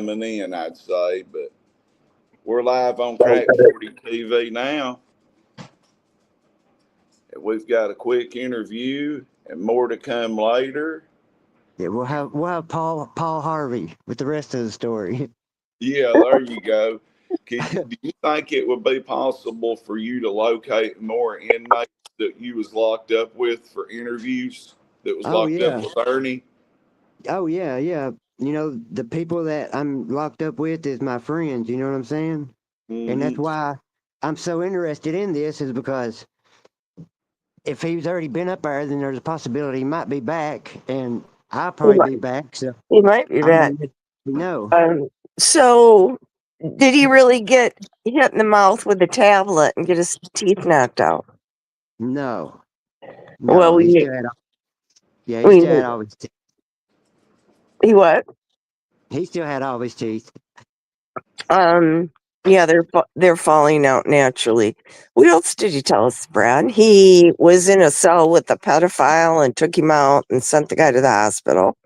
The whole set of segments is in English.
coming in, I'd say. But we're live on Crack 40 TV now. And we've got a quick interview and more to come later. Yeah, we'll have Paul Harvey with the rest of the story. Yeah, there you go. Do you think it would be possible for you to locate more inmates that you was locked up with for interviews that was locked up with Ernie? Oh, yeah. You know, the people that I'm locked up with is my friends, you know what I'm saying? Mm-hmm. And that's why I'm so interested in this, is because if he's already been up there, then there's a possibility he might be back, and I'll probably be back. So he might be back. No. So, did he really get hit in the mouth with a tablet and get his teeth knocked out? No. Well, he still had all his teeth. He what? He still had all his teeth. Yeah, they're falling out naturally. What else did you tell us, Brad? He was in a cell with a pedophile and took him out and sent the guy to the hospital.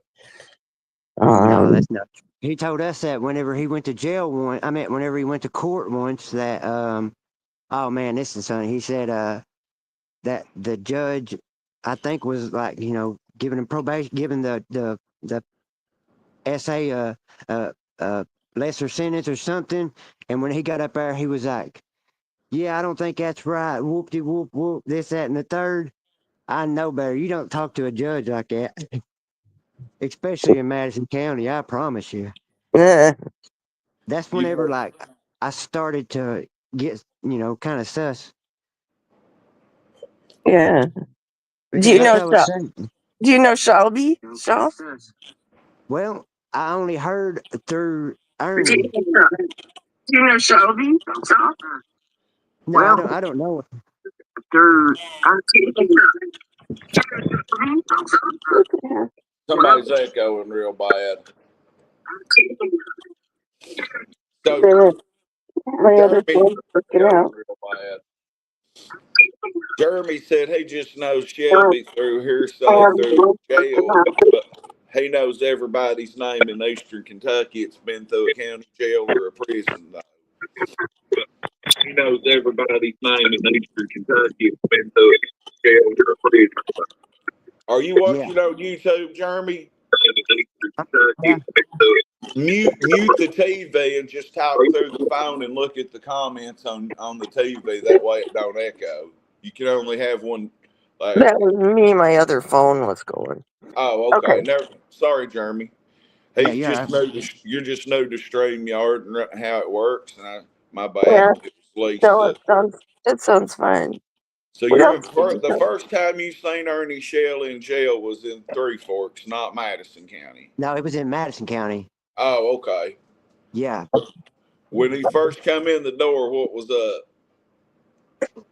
No, that's not true. He told us that whenever he went to jail whenever he went to court once, that oh man, this is funny. He said that the judge, I think, was like, you know, giving him probation, giving the SA lesser sentence or something. And when he got up there, he was like, "Yeah, I don't think that's right. Whoop de whoop whoop. This, that, and the third. I know better. You don't talk to a judge like that, especially in Madison County. I promise you." That's whenever like I started to get, you know, kind of sus. Yeah. Do you know Shelby? Well, I only heard through Ernie. Do you know Shelby? No, I don't know. Somebody's echoing real bad. So, Jermey said he just knows Shelby through hearsay through jail, but he knows everybody's name in Eastern Kentucky. It's been through a county jail or a prison, though. He knows everybody's name in Eastern Kentucky. It's been through a jail or a prison. Are you watching on YouTube, Jermey? Yeah. Mute the TV and just talk through the phone and look at the comments on the TV. That way it don't echo. You can only have one. That was me. My other phone was going. Oh, okay. Sorry, Jermey. You're just new to StreamYard and how it works. And my bad. Yeah. It sounds fine. So the first time you seen Ernie Shell in jail was in Three Forks, not Madison County. No, it was in Madison County. Oh, okay. Yeah. When he first come in the door, what was up?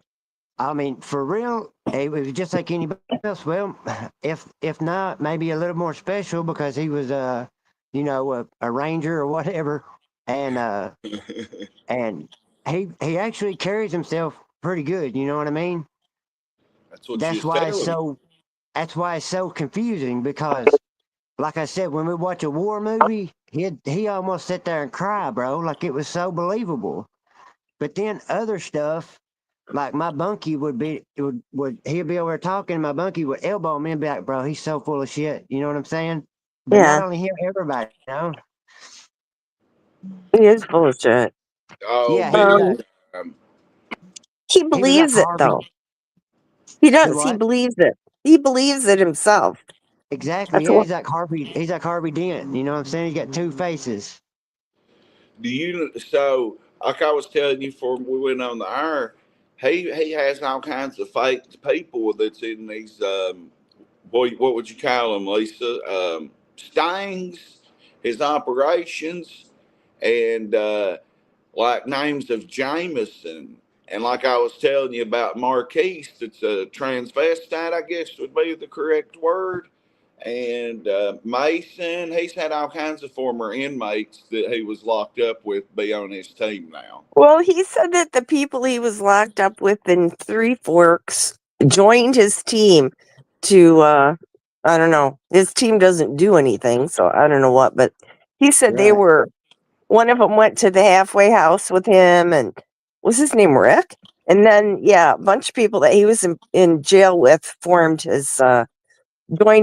I mean, for real, it was just like anybody else. Well, if not, maybe a little more special, because he was you know, a ranger or whatever, and and he actually carries himself pretty good. You know what I mean? That's why it's so confusing, because, like I said, when we watch a war movie, he almost sit there and cry, bro, like it was so believable. But then other stuff, like my bunkie he'd be over there talking, and my bunkie would elbow me and be like, "Bro, he's so full of shit." You know what I'm saying? But not only him, everybody, you know? He is full of shit. Oh, yeah. He believes it, though. He does. He believes it. He believes it himself. Exactly. Yeah, he's like Harvey Dent. You know what I'm saying? He got two faces. So, like I was telling you before we went on the air, he has all kinds of fake people that's in these what would you call them, Lisa? Stings, his operations, and like names of Jameson. And like I was telling you about Marquise, it's a transvestite, I guess would be the correct word. And Mason, he's had all kinds of former inmates that he was locked up with be on his team now. Well, he said that the people he was locked up with in Three Forks joined his team to, I don't know, his team doesn't do anything, so I don't know what, but he said they were one of them went to the halfway house with him, and was his name Rick? And then, yeah, a bunch of people that he was in jail with joined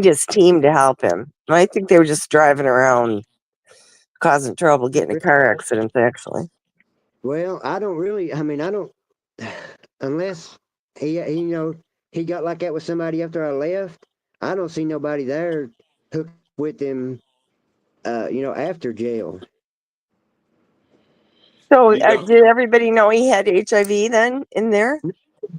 his team to help him. I think they were just driving around causing trouble, getting in car accidents, actually. Well, I don't really. I mean, I don't unless he got like that with somebody after I left. I don't see nobody there hooked with him. After jail. So, You know, did everybody know he had HIV then in there?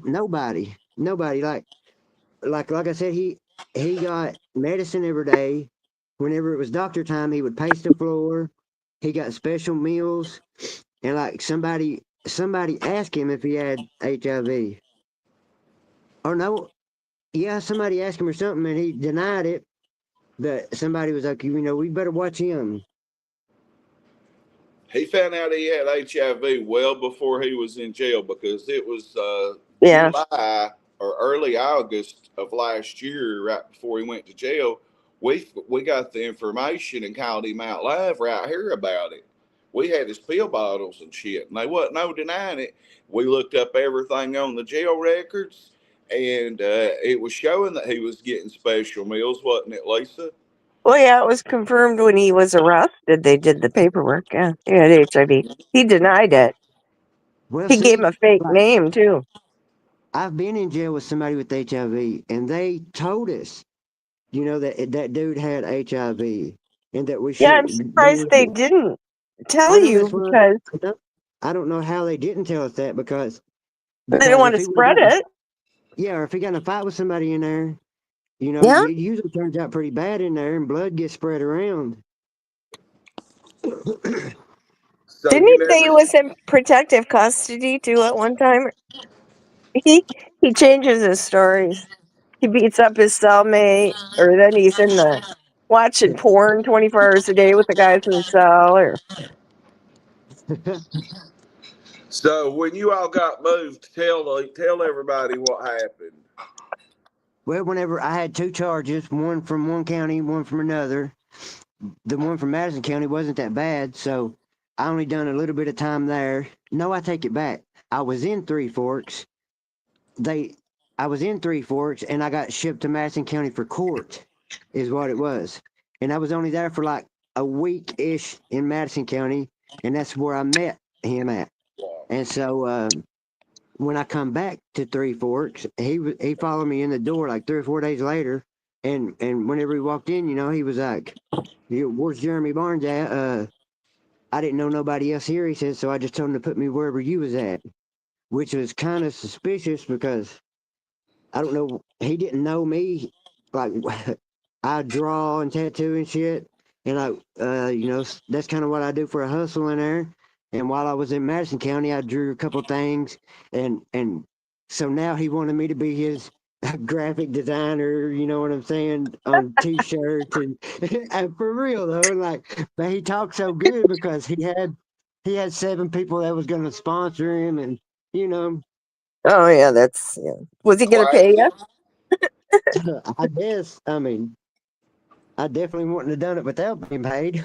Nobody. Like I said, he got medicine every day. Whenever it was doctor time, he would pace the floor. He got special meals, and like somebody asked him if he had HIV. Or no, yeah, somebody asked him or something, and he denied it. But somebody was like, we better watch him. he found out he had HIV well before he was in jail because it was Yeah. July or early August of last year, right before he went to jail. We got the information and called him out live right here about it. We had his pill bottles and shit, and they wasn't no denying it. We looked up everything on the jail records, and it was showing that he was getting special meals, wasn't it, Lisa? Well, yeah, it was confirmed when he was arrested. They did the paperwork. Yeah, he had HIV. He denied it. Well, He gave him see, a fake like name, too. I've been in jail with somebody with HIV, and they told us, that dude had HIV, and that we Yeah, I'm should. surprised they didn't tell I know you that's why. because I don't know how they didn't tell us that they didn't because want if to he would spread have gotten it. or if he got in a fight with somebody in there, Yeah. it usually turns out pretty bad in there, and blood gets spread around. So Didn't you he say he never. was in protective custody, too, at one time? He, he changes his stories. He beats up his cellmate, or then he's in the watching porn 24 hours a day with the guys in the cell, or So when you all got moved, tell everybody what happened. Well, whenever I had two charges, one from one county, one from another, the one from Madison County wasn't that bad, so I only done a little bit of time there. No, I take it back. I was in Three Forks. They, I was in Three Forks, and I got shipped to Madison County for court, is what it was. And I was only there for like a week ish in Madison County, and that's where I met him at. And so when I come back to Three Forks, he followed me in the door like 3 or 4 days later, and whenever he walked in, he was like, "Where's Jeremy Barnes at?" I didn't know nobody else here. He said, so I just told him to put me wherever you was at, which was kind of suspicious because I don't know. He didn't know me. Like I draw and tattoo and shit, and that's kind of what I do for a hustle in there. And while I was in Madison County, I drew a couple things, and so now he wanted me to be his graphic designer. You know what I'm saying, on T-shirts and for real though. Like, but he talked so good because he had 7 people that was going to sponsor him, and you know. oh yeah, that's yeah. Was he gonna pay Classic. you? I guess. I mean, I definitely wouldn't have done it without being paid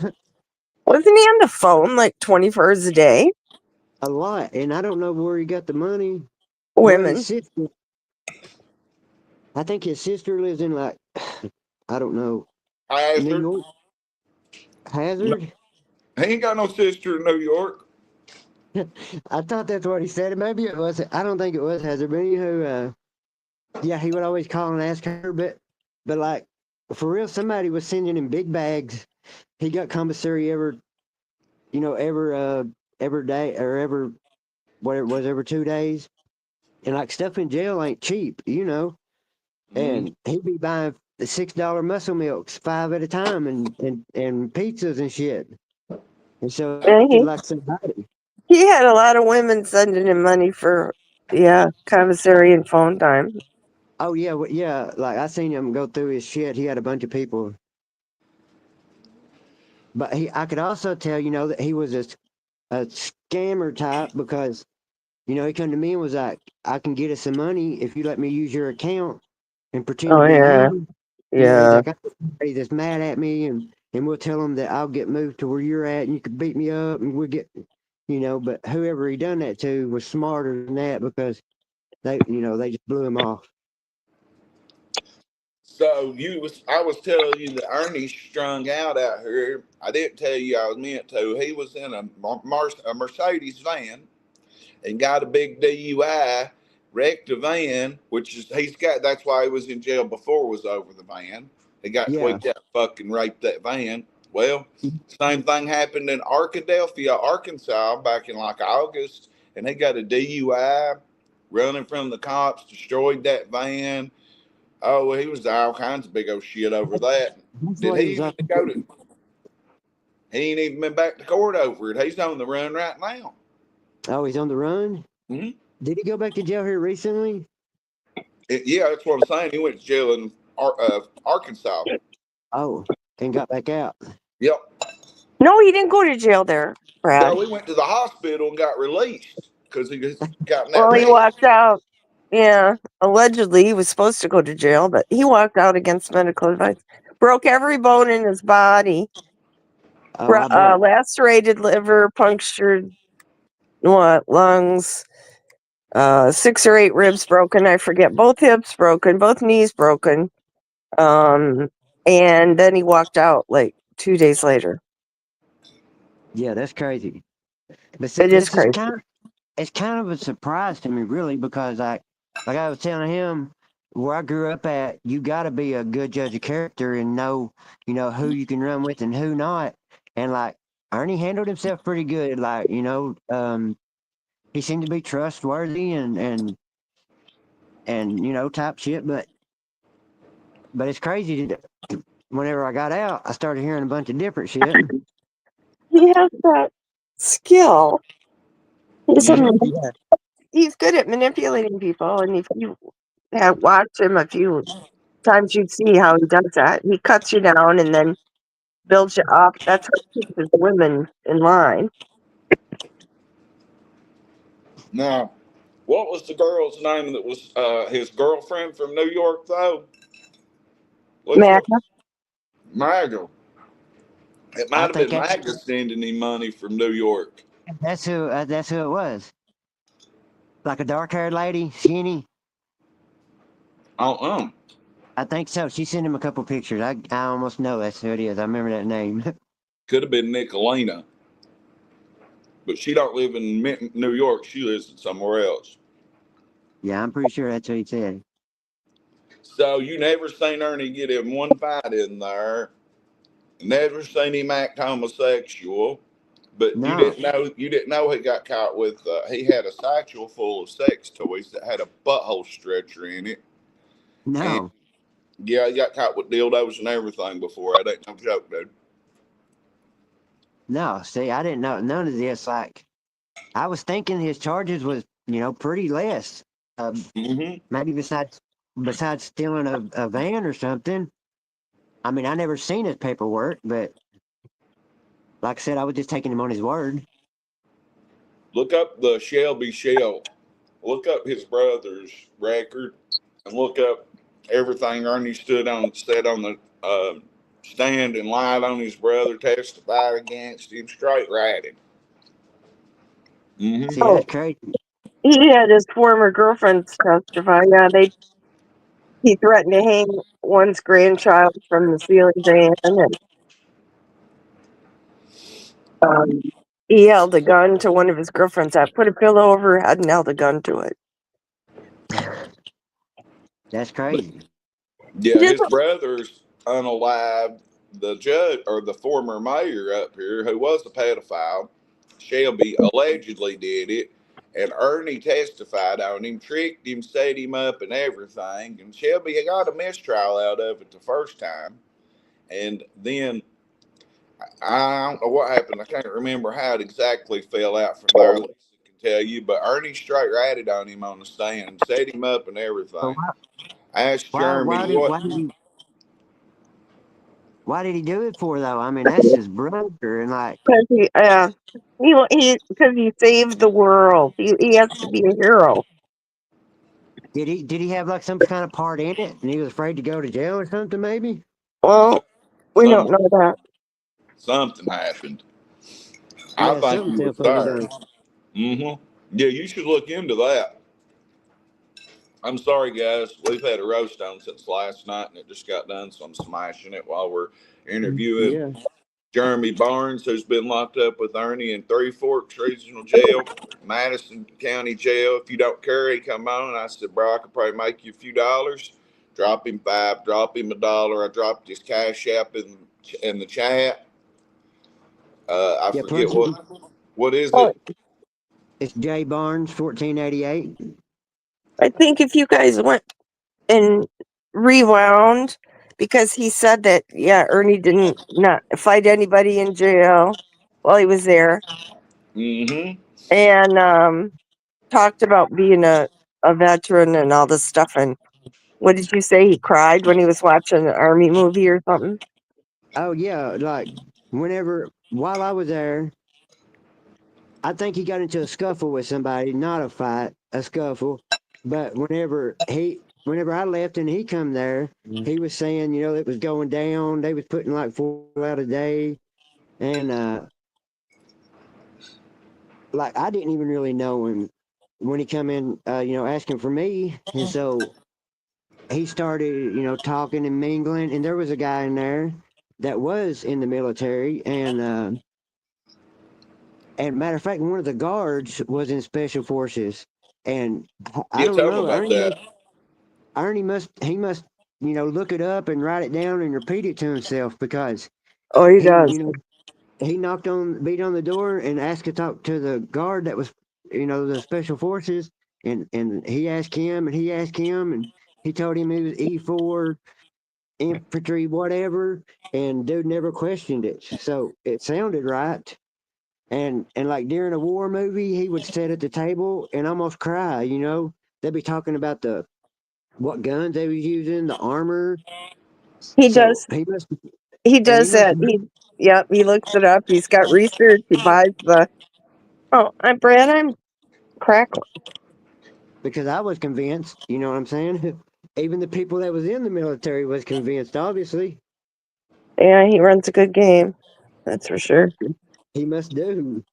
Wasn't he on the phone like 24 hours a day? a lot, and I don't know where he got the money. Well, his Women. sister. I think his sister lives in like I don't know, New Hazard. York. No, Hazard. he ain't got no sister in New York. I thought that's what he said. Maybe it was. I don't think it was Hazard. But anywho, yeah, he would always call and ask her, but like for real, somebody was sending him big bags. He got commissary every day or every whatever it was every 2 days. And like stuff in jail ain't cheap. Mm. And he'd be buying the $6 muscle milks 5 at a time and pizzas and shit. And so he And acted like somebody. he had a lot of women sending him money for commissary and phone time. Oh yeah, yeah. Like I seen him go through his shit. He had a bunch of people, but I could also tell that he was a scammer type because he come to me and was like, "I can get us some money if you let me use your account and pretend to Oh be yeah. you." Yeah, he's Yeah. like, "I'm somebody that's mad at me, and we'll tell them that I'll get moved to where you're at, and you can beat me up, and we'll get, But whoever he done that to was smarter than that because they just blew him off. So I was telling you that Ernie strung out here. I didn't tell you I was meant to. He was in a Mercedes van and got a big DUI, wrecked a van, which is that's why he was in jail before, was over the van. He got Yeah. tweaked out, fucking raped that van. Well, same thing happened in Arkadelphia, Arkansas, back in like August, and he got a DUI, running from the cops, destroyed that van. Oh, well, he was all kinds of big old shit over that. That's Did what he he was even up go to? He ain't even been back to court over it. He's on the run right now. Oh, he's on the run? Mm-hmm. Did he go back to jail here recently? Yeah, that's what I'm saying. He went to jail in Arkansas. Oh, and got back out. Yep. No, he didn't go to jail there, Brad. No, he went to the hospital and got released because he just got in that Well, he wreck. walked out. Yeah, allegedly he was supposed to go to jail, but he walked out against medical advice. Broke every bone in his body. Oh, I bet. Lacerated liver, punctured lungs, 6 or 8 ribs broken. I forget. Both hips broken, both knees broken. And then he walked out like 2 days later. Yeah, that's crazy. But see, It is this is crazy. it's kind of a surprise to me, really, because like I was telling him, where I grew up at, you got to be a good judge of character and know, who you can run with and who not. And like Ernie handled himself pretty good. Like, he seemed to be trustworthy and type shit. But it's crazy. Whenever I got out, I started hearing a bunch of different shit. He has that skill. He's Yeah. he's good at manipulating people, and if you have watched him a few times, you'd see how he does that. He cuts you down and then builds you up. That's how he keeps his women in line. Now, what was the girl's name that was his girlfriend from New York, though? Lisa? Magna. Maggie. It might I have think been Maggie sending him money from New York. that's who it was. Like a dark haired lady, skinny. Uh-uh. I think so. She sent him a couple pictures. I almost know that's who it is. I remember that name. Could have been Nicolina. But she don't live in New York. She lives in somewhere else. Yeah, I'm pretty sure that's what he said. So you never seen Ernie get in one fight in there. Never seen him act homosexual. But No. you didn't know he got caught with he had a satchel full of sex toys that had a butthole stretcher in it. No. And yeah, he got caught with dildos and everything before. That ain't no joke, dude. No. See, I didn't know none of this. Like, I was thinking his charges was, pretty less. Maybe besides stealing a van or something. I mean, I never seen his paperwork, but like I said, I was just taking him on his word. Look up the Shelby Shell. Look up his brother's record and look up everything Ernie said on the stand and lied on his brother, testified against him, straight ratted. See, Oh, that's crazy. he had his former girlfriends testify. Yeah, he threatened to hang one's grandchild from the ceiling fan, and he held a gun to one of his girlfriends. I put a pillow over her head and held a gun to it. That's crazy. Yeah, his brother's unalived the judge or the former mayor up here who was a pedophile. Shelby allegedly did it, and Ernie testified on him, tricked him, set him up, and everything. And Shelby got a mistrial out of it the first time, and then I don't know what happened. I can't remember how it exactly fell out from there. Lisa can tell you, but Ernie straight ratted on him on the stand, set him up, and everything. So Asked Jermey why did he do it for though? I mean, that's his brother, and like Because he saved the world. He has to be a hero. did he have like some kind of part in it, and he was afraid to go to jail or something? Maybe. Well, we don't know that. Something happened. I Yeah, think he something was self there. overdose. Yeah, you should look into that. I'm sorry, guys. We've had a roast on since last night, and it just got done, so I'm smashing it while we're interviewing Yeah. Jermey Barnes, who's been locked up with Ernie in Three Forks Regional Jail, Madison County Jail. If you don't carry, come on. And I said, bro, I could probably make you a few dollars. Drop him $5, drop him $1. I dropped his cash app in the chat. I Yeah. forget Plus, what is Oh, it? it's J Barnes, 1488. I think if you guys went and rewound, because he said that, yeah, Ernie didn't not fight anybody in jail while he was there, Mm-hmm. and talked about being a veteran and all this stuff. And what did you say? He cried when he was watching an army movie or something? Oh yeah, like while I was there, I think he got into a scuffle with somebody, not a fight, a scuffle. But whenever I left and he come there, he was saying, it was going down. They was putting like 4 out a day, and like I didn't even really know him when he come in, asking for me, and so he started, talking and mingling, and there was a guy in there that was in the military, and matter of fact, one of the guards was in special forces, and I Yeah, don't tell them know. about that. He must, look it up and write it down and repeat it to himself because Oh, he he, does. he beat on the door and asked to talk to the guard that was, the special forces, and he asked him and he asked him and he told him he was E4 infantry, whatever, and dude never questioned it. So it sounded right. And like during a war movie, he would sit at the table and almost cry. They'd be talking about what guns they was using, the armor. He So does. he must, He and he does must that. Yep, he looks it up. He's got research. He buys the. Oh, I'm Brad. I'm crackling. because I was convinced. You know what I'm saying? Even the people that was in the military was convinced. Obviously, Yeah, he runs a good game. That's for sure. he must do.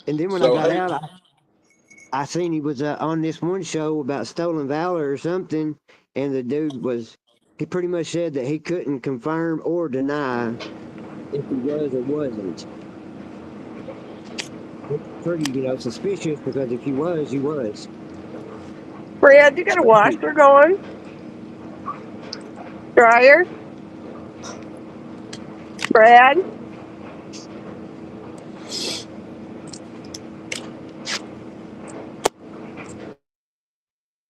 And then when I So, got hey, out, I seen he was on this one show about stolen valor or something, and the dude he pretty much said that he couldn't confirm or deny if he was or wasn't. It's pretty, suspicious because if he was, he was. Brad, you got a washer going? Dryer? Brad?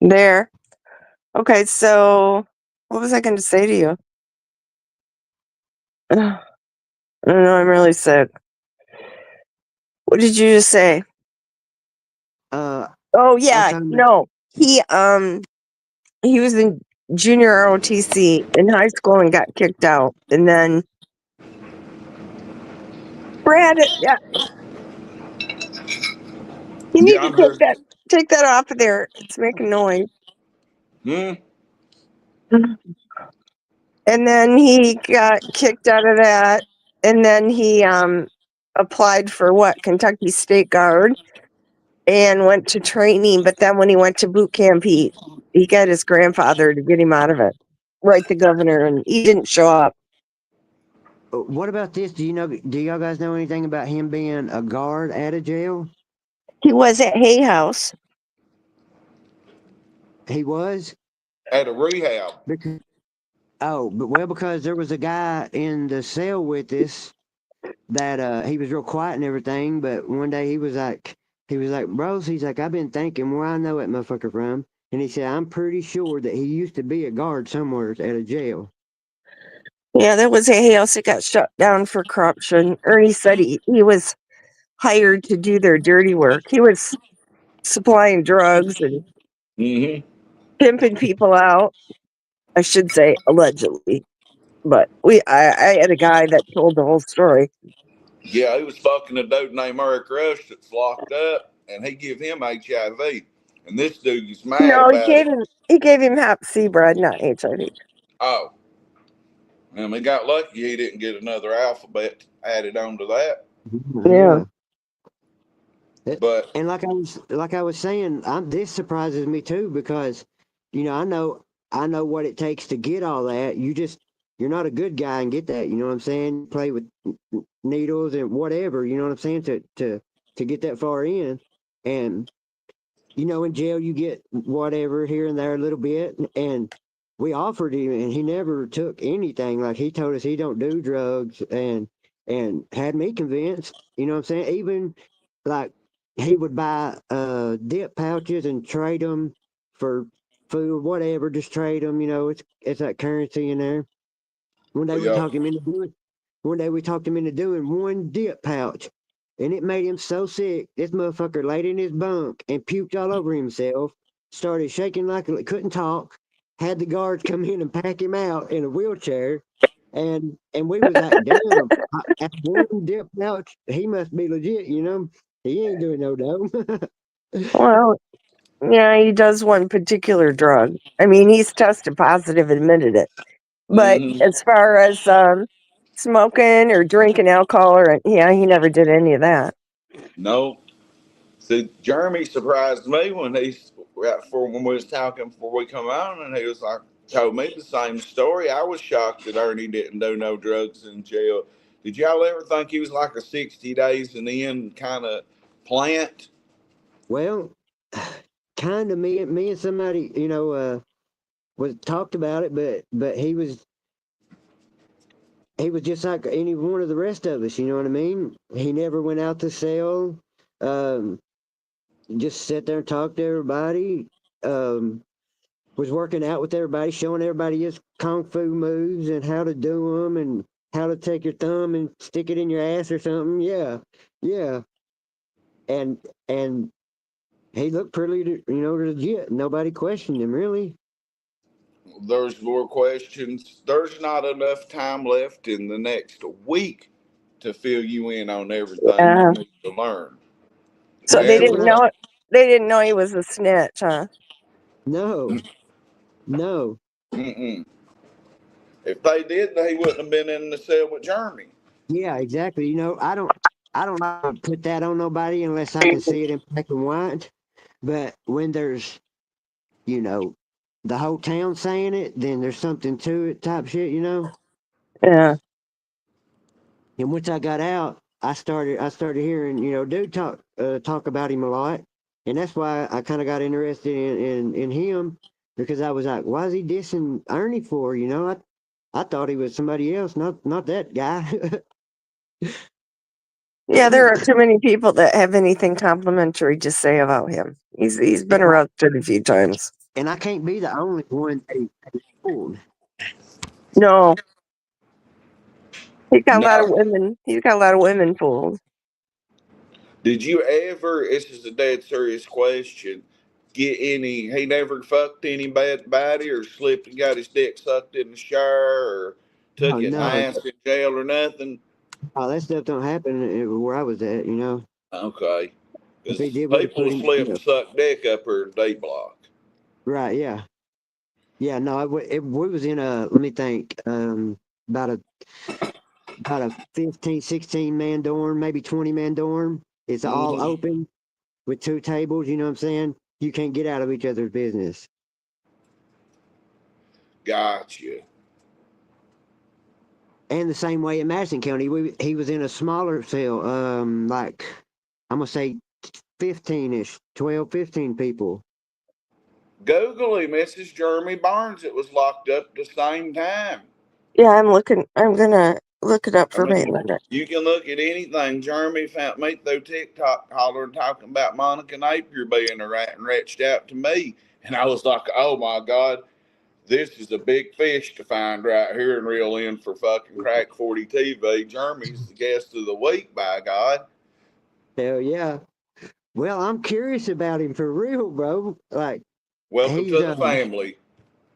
There. Okay, so what was I going to say to you? I don't know. I'm really sick. What did you just say? Uh, Oh I was yeah, talking about, no. He was in junior ROTC in high school and got kicked out, and then Brad, yeah, you need yeah, to I'm here. take that off of there. It's making noise. Hmm. And then he got kicked out of that, and then he applied for Kentucky State Guard and went to training. But then when he went to boot camp, he got his grandfather to get him out of it, write the governor, and he didn't show up. what about this? Do y'all guys know anything about him being a guard at a jail? He was at Hay House. He was? At a rehab. Because, because there was a guy in the cell with us that he was real quiet and everything, but one day he was like, bros, he's like, I've been thinking where I know that motherfucker from. And he said, I'm pretty sure that he used to be a guard somewhere at a jail. Yeah, there was a Hay House that got shut down for corruption. Ernie said he was hired to do their dirty work. He was supplying drugs and Mm-hmm. pimping people out. I should say allegedly, but I had a guy that told the whole story. Yeah, he was fucking a dude named Eric Rush that's locked up, and he give him HIV. And this dude is mad No, about it. he gave him Hep C, Brad, not HIV. Oh, And he got lucky he didn't get another alphabet added onto that. Yeah. But And like I was saying, this surprises me too because, I know what it takes to get all that. You're not a good guy and get that. You know what I'm saying? Play with needles and whatever. You know what I'm saying? To get that far in, and in jail you get whatever here and there a little bit, and we offered him, and he never took anything. Like he told us he don't do drugs, and had me convinced. You know what I'm saying? Even like he would buy dip pouches and trade them for food, whatever. Just trade them. It's that currency in there. One day we yeah, talked him into doing. One day we talked him into doing one dip pouch, and it made him so sick. This motherfucker laid in his bunk and puked all over himself. Started shaking like he couldn't talk. Had the guards come in and pack him out in a wheelchair, and we was like, damn, at one dip pouch, he must be legit. He ain't doing no dope. Well, yeah, he does one particular drug. I mean, he's tested positive, admitted it. But as far as smoking or drinking alcohol, he never did any of that. no. See, Jermey surprised me when when we was talking before we come out, and he was like, told me the same story. I was shocked that Ernie didn't do no drugs in jail. Did y'all ever think he was like a 60 days and then kind of plant? Well, kind of me and somebody, was talked about it, but he was just like any one of the rest of us. You know what I mean? He never went out to sell. Um, just sat there and talked to everybody. Um, was working out with everybody, showing everybody his kung fu moves and how to do them and how to take your thumb and stick it in your ass or something. Yeah, yeah. And and he looked pretty, legit. Nobody questioned him really. There's more questions. There's not enough time left in the next week to fill you in on everything you Yeah. need to learn. So You they That's ever? what didn't know. They didn't know he was a snitch, huh? no, no. Mm-mm. If they did, they wouldn't have been in the cell with Jeremy. Yeah, exactly. I don't like to put that on nobody unless I can see it in black and white. But when there's, you know, the whole town saying it, then there's something to it type shit. Yeah. And once I got out, I started hearing, dude talk about him a lot. And that's why I kind of got interested in him because I was like, why is he dissing Ernie for? I thought he was somebody else, not that guy. Yeah, there are too many people that have anything complimentary to say about him. He's been arrested a few times. And I can't be the only one that fooled. No, he's got a lot of Now, women. He's got a lot of women fooled. did you ever, this is a dead serious question, get any, he never fucked any bad body or slipped and got his dick sucked in the shower or Oh took his no, ass in jail or nothing? oh, that stuff don't happen where I was at. Okay. If he Because did, we'd have people put him. slip and suck dick up her D block. Right? Yeah, yeah. No, we was in a. Let me think. About a about a 15, 16 man dorm, maybe 20-man dorm. It's all Mm-hmm. open with two tables. You know what I'm saying? You can't get out of each other's business. Gotcha. And the same way in Madison County, he was in a smaller cell. Like I'm gonna say 15ish, 12, 15 people. Google him, Mrs. Jeremy Barnes. It was locked up at the same time. Yeah, I'm looking. I'm gonna look it up I for mean, me a minute. you can look at anything. Jeremy found me through TikTok hollering talking about Monica Napier being a rat and reached out to me. And I was like, oh my God, this is a big fish to find right here and reel in for fucking Crack 40 TV. Jeremy's the guest of the week, by God. Hell yeah. Well, I'm curious about him for real, bro. Like Welcome he's to the family.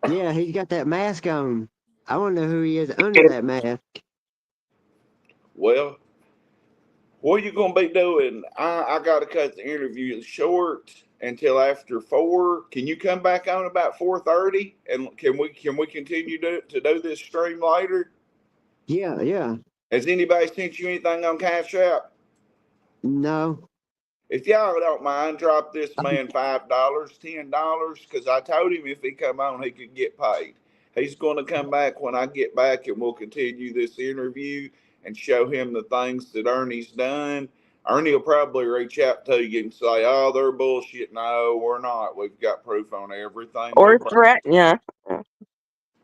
yeah, he's got that mask on. I want to know who he is under that mask. Well, what are you going to be doing? I got to cut the interview short until after 4. Can you come back on about 4:30? And can we continue to do this stream later? Yeah, yeah. Has anybody sent you anything on Cash App? No. If y'all don't mind, drop this man $5, $10, because I told him if he come on, he could get paid. He's going to come back when I get back, and we'll continue this interview and show him the things that Ernie's done. Ernie will probably reach out to you and say, "Oh, they're bullshit." No, we're not. We've got proof on everything. Or threaten you.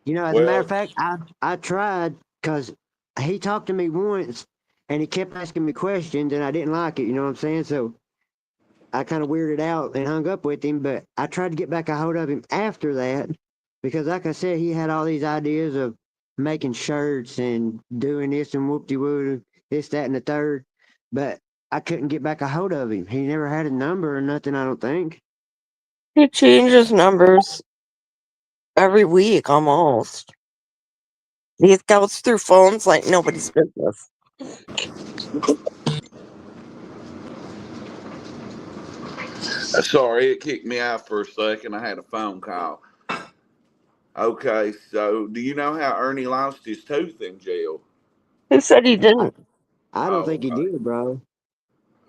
You know, as a matter Well, of fact, I tried because he talked to me once and he kept asking me questions and I didn't like it. You know what I'm saying? So I kind of weirded out and hung up with him. But I tried to get back a hold of him after that because, like I said, he had all these ideas of making shirts and doing this and whoop de woo, this, that, and the third. But I couldn't get back a hold of him. He never had a number or nothing, I don't think. He changes numbers every week almost. He goes through phones like nobody's business. sorry, it kicked me out for a second. I had a phone call. Okay, so do you know how Ernie lost his tooth in jail? Who said he I, didn't? I don't Oh, think he okay. did, bro.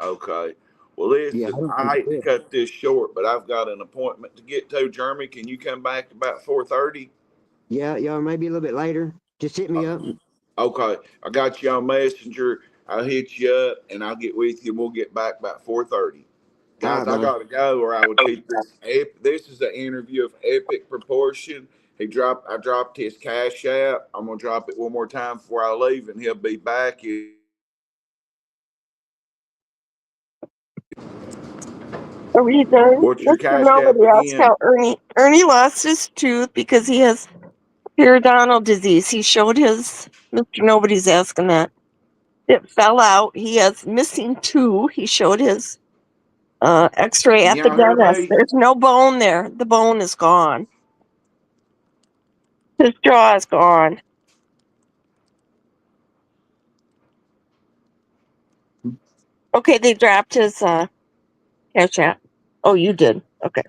Okay. Well, Yeah, I listen, don't think I hate he to did. cut this short, but I've got an appointment to get to. Jeremy, can you come back about 4:30? Yeah, yeah, maybe a little bit later. Just hit me up. Okay. I got you on Messenger. I'll hit you up and I'll get with you and we'll get back about 4:30. All Guys, right, I bro. gotta go or I would keep this. This is an interview of epic proportion. I dropped his cash app. I'm gonna drop it one more time before I leave, and he'll be back. Are we done? What's your Mr. cash app Nobody asked again? how Ernie lost his tooth because he has periodontal disease. He showed his Mr. Nobody's asking that. It fell out. He has missing two. He showed his x-ray Can at the y'all hear dentist. me? There's no bone there. The bone is gone. His jaw is gone. Okay, they dropped his cash app. Oh, you did. Okay.